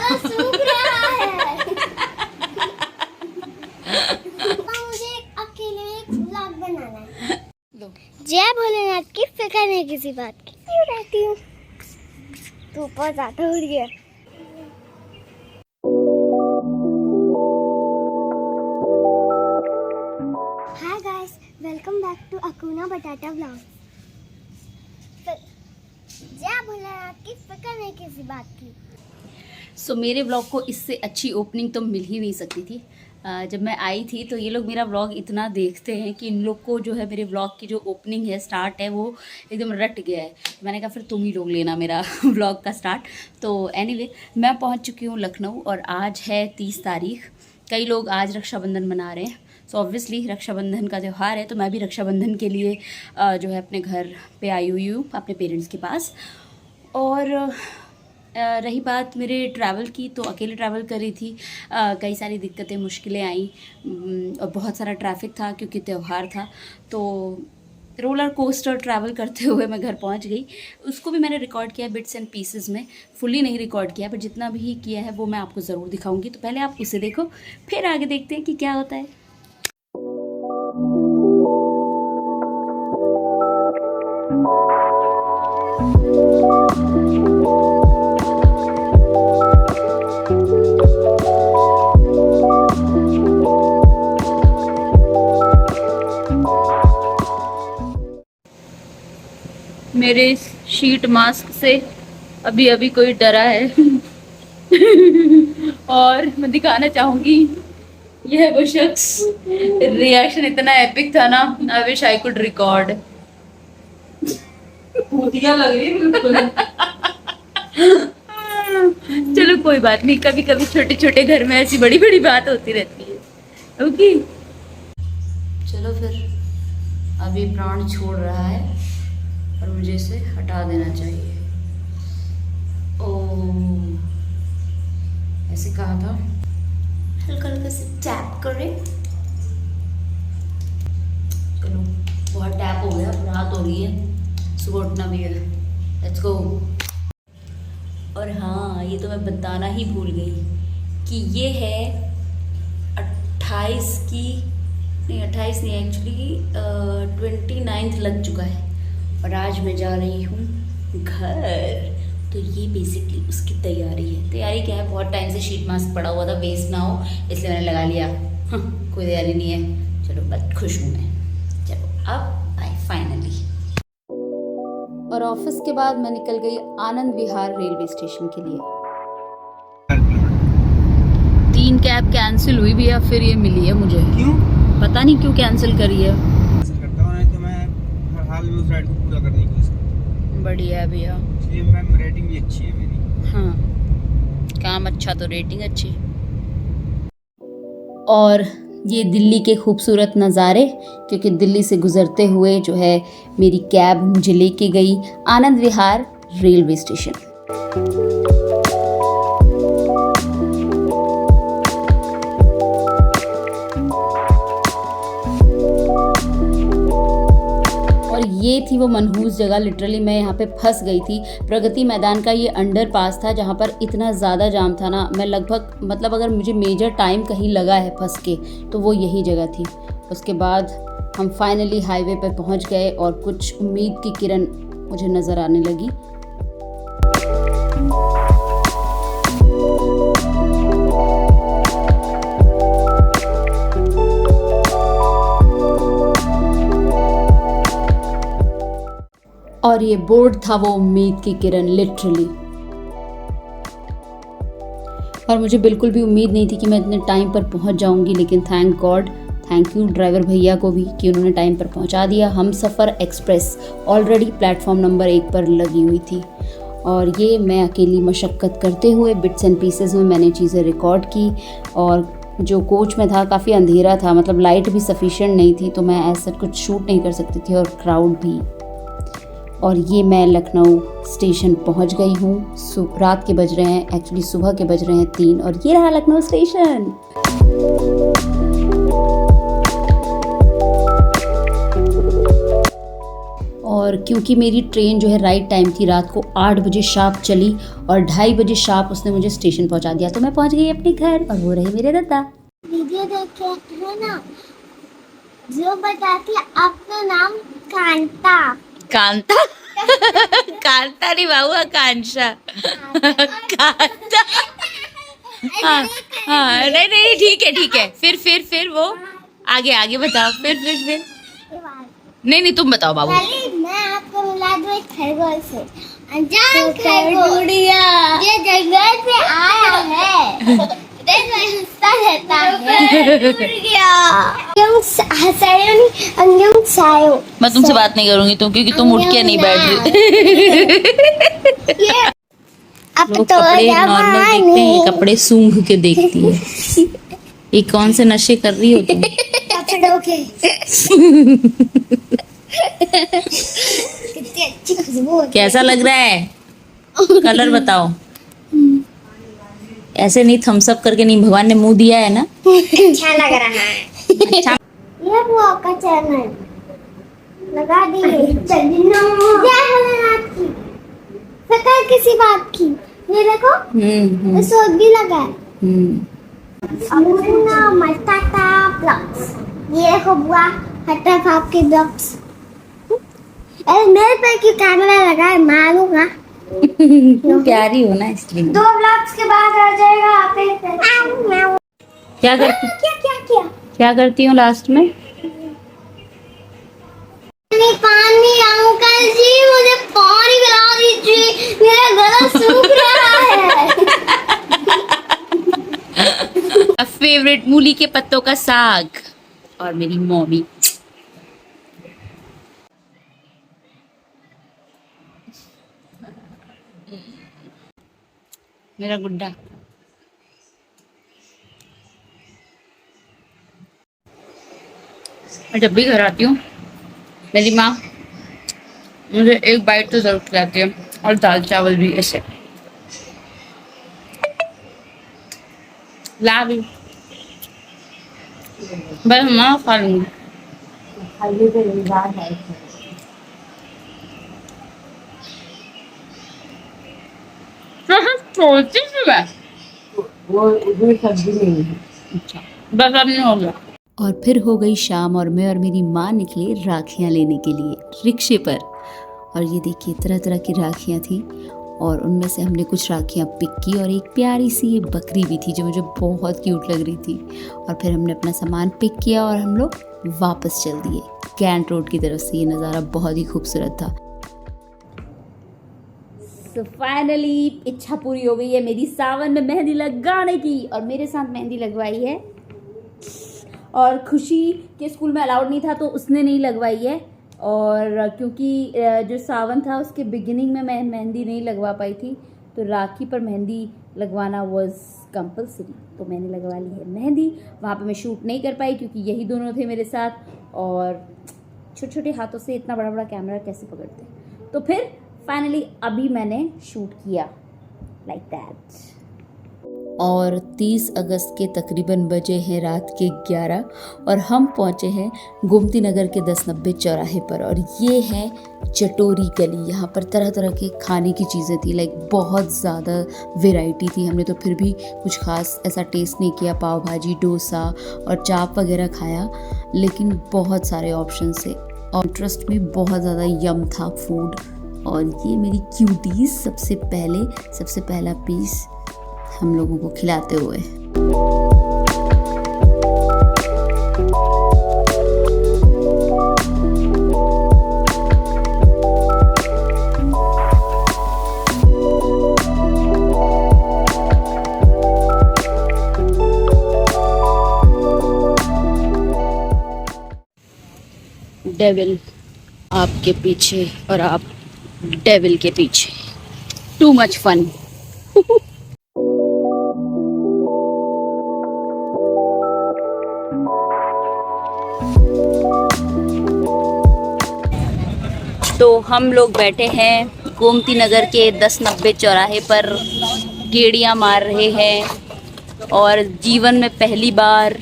वो सूख रहा है। मुझे अकेले एक व्लॉग बनाना है। जय भोलेनाथ की फिक्र नहीं किसी बात की। क्यों रहती हूँ? धूप बहुत ज्यादा हो रही है। Hi guys, welcome back to Akuna Batata vlog. जय भोलेनाथ की फिक्र नहीं किसी बात की। सो मेरे व्लॉग को इससे अच्छी ओपनिंग तो मिल ही नहीं सकती थी। जब मैं आई थी तो ये लोग मेरा व्लॉग इतना देखते हैं कि इन लोग को जो है मेरे व्लॉग की जो ओपनिंग है, स्टार्ट है, वो एकदम रट गया है। मैंने कहा फिर तुम ही लोग लेना मेरा व्लॉग का स्टार्ट। तो एनीवे, मैं पहुंच चुकी हूँ लखनऊ और आज है 30 तारीख। कई लोग आज रक्षाबंधन मना रहे हैं। सो ऑब्वियसली रक्षाबंधन का त्यौहार है, तो मैं भी रक्षाबंधन के लिए जो है अपने घर पे आई हुई हूँ, अपने पेरेंट्स के पास। और रही बात मेरे ट्रैवल की, तो अकेले ट्रैवल कर रही थी। कई सारी दिक्कतें, मुश्किलें आई और बहुत सारा ट्रैफिक था क्योंकि त्यौहार था। तो रोलर कोस्टर ट्रैवल करते हुए मैं घर पहुंच गई। उसको भी मैंने रिकॉर्ड किया बिट्स एंड पीसेस में, फुली नहीं रिकॉर्ड किया, बट जितना भी किया है वो मैं आपको ज़रूर दिखाऊंगी। तो पहले आप उसे देखो, फिर आगे देखते हैं कि क्या होता है। मेरे इस शीट मास्क से अभी अभी कोई डरा है और मैं दिखाना चाहूंगी, यह वो शख्स, रिएक्शन इतना एपिक था ना, I wish I could record. भूतिया लग रही है बिल्कुल। चलो कोई बात नहीं, कभी कभी छोटे छोटे घर में ऐसी बड़ी बड़ी बात होती रहती है। ओके चलो फिर, अभी प्राण छोड़ रहा है और मुझे इसे हटा देना चाहिए। ओह, ऐसे कहा था, हल्का हल्का से टैप करें। चलो बहुत टैप हो गया, रात हो रही है, सुबह उठना भी है, लेट्स गो। और हाँ, ये तो मैं बताना ही भूल गई कि ये है 28 की, नहीं 28 नहीं, एक्चुअली 29 लग चुका है और आज मैं जा रही हूँ घर। तो ये बेसिकली उसकी तैयारी है। तैयारी क्या है, बहुत टाइम से शीट मास्क पड़ा हुआ था, वेस्ट ना हो इसलिए मैंने लगा लिया। कोई तैयारी नहीं है, चलो बस खुश हूँ मैं। चलो अब आई फाइनली। और ऑफिस के बाद मैं निकल गई आनंद विहार रेलवे स्टेशन के लिए। 3 कैब कैंसिल हुई भैया, फिर ये मिली है मुझे। क्यों? पता नहीं क्यों कैंसिल करी है। करता हूँ, नहीं तो मैं हर हाल में उस राइड को पूरा करने की कोशिश करता हूँ। बढ़िया है भैया। इसलिए मैम रेटिंग भी अच्छी है मेरी। हाँ, काम अच्छा तो रेटिंग अच्छी। और ये दिल्ली के खूबसूरत नज़ारे, क्योंकि दिल्ली से गुज़रते हुए जो है मेरी कैब मुझे लेके गई आनंद विहार रेलवे स्टेशन। और ये थी वो मनहूस जगह, लिटरली मैं यहाँ पे फंस गई थी। प्रगति मैदान का ये अंडरपास था जहाँ पर इतना ज़्यादा जाम था ना, मैं लगभग, मतलब अगर मुझे मेजर टाइम कहीं लगा है फंस के तो वो यही जगह थी। उसके बाद हम फाइनली हाईवे पे पहुँच गए और कुछ उम्मीद की किरण मुझे नज़र आने लगी। और ये बोर्ड था वो उम्मीद की किरण, लिटरली। और मुझे बिल्कुल भी उम्मीद नहीं थी कि मैं इतने टाइम पर पहुंच जाऊंगी, लेकिन thank God, thank you driver भैया को भी कि उन्होंने टाइम पर पहुंचा दिया। हमसफ़र एक्सप्रेस ऑलरेडी प्लेटफॉर्म नंबर 1 पर लगी हुई थी और ये मैं अकेली मशक्क़त करते हुए बिट्स एंड पीसेस में मैंने चीज़ें रिकॉर्ड की। और जो कोच में था काफ़ी अंधेरा था, मतलब लाइट भी सफिशिएंट नहीं थी, तो मैं ऐसा कुछ शूट नहीं कर सकती थी, और क्राउड भी। और ये मैं लखनऊ स्टेशन पहुंच गई हूँ। रात के बज रहे हैं, एक्चुअली सुबह के बज रहे हैं 3, और ये रहा लखनऊ स्टेशन। और और क्योंकि मेरी ट्रेन जो है राइट टाइम थी, रात को 8 बजे शार्प चली और 2:30 बजे शार्प उसने मुझे स्टेशन पहुंचा दिया, तो मैं पहुंच गई अपने घर और वो रहे मेरे दादा। वीडियो देख के है ना, जो बताती है अपना नाम कांता। कांता कांता नहीं बाबू, आकांक्षा। कांता। हाँ हाँ, नहीं नहीं, ठीक है। फिर वो आगे बताओ। फिर नहीं तुम बताओ बाबू। मैं आपको मिला दूं एक खरगोश से, अनजान खरगोश। ये जंगल से आया है, देख में हंसता रहता है। मैं तुमसे बात नहीं करूंगी क्योंकि तुम उठ के नहीं बैठ रही। अब लोग तो कपड़े नॉर्मल देखते हैं, ये कपड़े सूंघ के देखती है। ये कौन से नशे कर रही हो तुम? कपड़ों के कितनी अच्छी खुशबू होती है। कैसा लग रहा है? कलर बताओ। ऐसे नहीं, थम्स अप करके नहीं, भगवान ने मुंह दिया है ना। अच्छा लग रहा है। अच्छा। ये बुआ का चैनल लगा दिए। जय भोलेनाथ की, सकल किसी बात की। ये देखो सोच भी लगा है। अमुना मस्ताता ब्लॉग्स, ये देखो बुआ हटा फाप के ब्लॉग्स। अरे मेरे पे क्यों कैमरा लगा है, मारूंगा। प्यारी हो ना इसलिए। 2 ब्लॉग्स के बाद आ जाएगा आप एक। क्या करती क्या करती हूँ लास्ट में? पानी अंकल जी, मुझे पानी पिला दीजिए, मेरा गला सूख रहा है। फेवरेट मूली के पत्तों का साग और मेरी मम्मी। मेरा गुड्डा। मैं जब भी घर आती हूँ मेरी माँ मुझे एक बाइट तो जरूर खिलाती है, और दाल चावल भी ऐसे। ला भी बस मैं खा लूंगी। छोटी सी मैं वो सब्जी नहीं है। अच्छा बस अब नहीं हो गया। और फिर हो गई शाम और मैं और मेरी माँ निकले राखियाँ लेने के लिए रिक्शे पर। और ये देखिए तरह तरह की राखियाँ थी और उनमें से हमने कुछ राखियाँ पिक की और एक प्यारी सी ये बकरी भी थी जो मुझे बहुत क्यूट लग रही थी। और फिर हमने अपना सामान पिक किया और हम लोग वापस चल दिए कैंट रोड की तरफ से। ये नज़ारा बहुत ही खूबसूरत था। तो फाइनली इच्छा पूरी हो गई है मेरी सावन में मेहंदी लगाने की, और मेरे साथ मेहंदी लगवाई है। और खुशी के स्कूल में अलाउड नहीं था तो उसने नहीं लगवाई है, और क्योंकि जो सावन था उसके बिगिनिंग में मैं मेहंदी नहीं लगवा पाई थी, तो राखी पर मेहंदी लगवाना वाज कंपलसरी, तो मैंने लगवा ली है मेहंदी। वहाँ पे मैं शूट नहीं कर पाई क्योंकि यही दोनों थे मेरे साथ, और छोटे छोटे हाथों से इतना बड़ा बड़ा कैमरा कैसे पकड़ते। तो फिर फाइनली अभी मैंने शूट किया लाइक दैट। और 30 अगस्त के तकरीबन बजे हैं रात के 11 और हम पहुँचे हैं गोमती नगर के 1090 चौराहे पर। और ये है चटोरी गली। यहाँ पर तरह तरह के खाने की चीज़ें थी, लाइक बहुत ज़्यादा वैरायटी थी। हमने तो फिर भी कुछ खास ऐसा टेस्ट नहीं किया, पाव भाजी, डोसा और चाप वगैरह खाया, लेकिन बहुत सारे ऑप्शन थे और ट्रस्ट में बहुत ज़्यादा यम था फूड। और ये मेरी क्यूटीज सबसे पहला पीस हम लोगों को खिलाते हुए। डेविल आपके पीछे और आप डेविल के पीछे, टू मच फन। तो हम लोग बैठे हैं गोमती नगर के 1090 चौराहे पर, गेड़ियाँ मार रहे हैं। और जीवन में पहली बार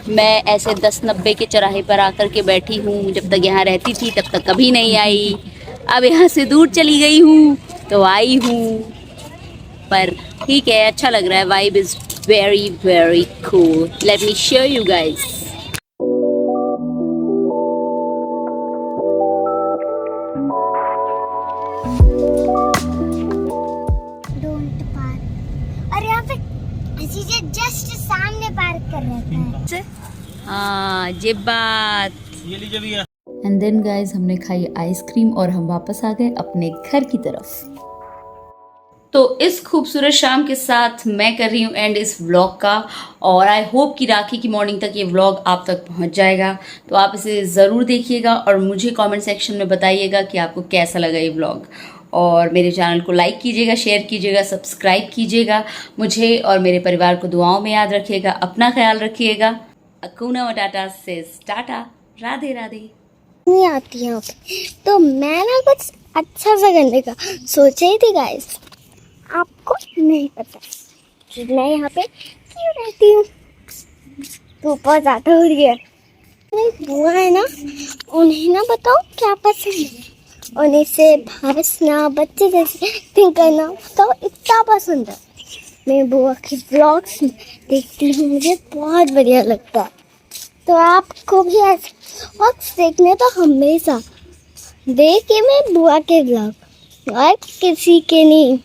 मैं ऐसे 1090 के चौराहे पर आकर के बैठी हूँ। जब तक यहाँ रहती थी तब तक कभी नहीं आई। अब यहाँ से दूर चली गई हूँ तो आई हूँ, पर ठीक है, अच्छा लग रहा है. Vibe is very very cool. Let me show you guys. Don't park. और यहाँ पे किसी से जस्ट सामने पार्क कर रहे हैं. हाँ, ये बात. ये लीजिए भैया. एंड देन गाइज हमने खाई आइसक्रीम और हम वापस आ गए अपने घर की तरफ. तो इस खूबसूरत शाम के साथ मैं कर रही हूँ एंड इस व्लॉग का, और आई होप कि राखी की मॉर्निंग तक ये व्लॉग आप तक पहुँच जाएगा. तो आप इसे ज़रूर देखिएगा और मुझे कमेंट सेक्शन में बताइएगा कि आपको कैसा लगा ये व्लॉग. और मेरे चैनल को लाइक कीजिएगा, शेयर कीजिएगा, सब्सक्राइब कीजिएगा. मुझे और मेरे परिवार को दुआओं में याद रखिएगा. अपना ख्याल रखिएगा. अकुना मटाटा से टाटा. राधे राधे. नहीं आती यहाँ पे, तो मैं ना कुछ अच्छा सा करने का सोचा ही थी गाइस. आपको नहीं पता कि मैं यहाँ पे क्यों रहती हूँ. धूप बहुत ज़्यादा हो रही है. मेरी बुआ है ना, उन्हें ना बताओ क्या पसंद है. उन्हें से हंसना, बच्चे जैसे थिंक करना, बताओ इतना पसंद है. मैं बुआ के व्लॉग्स देखती हूँ, मुझे बहुत बढ़िया लगता है. तो आपको भी ऐसे व्लॉग्स देखने तो हमेशा देखिए मैं बुआ के व्लॉग, और किसी के नहीं.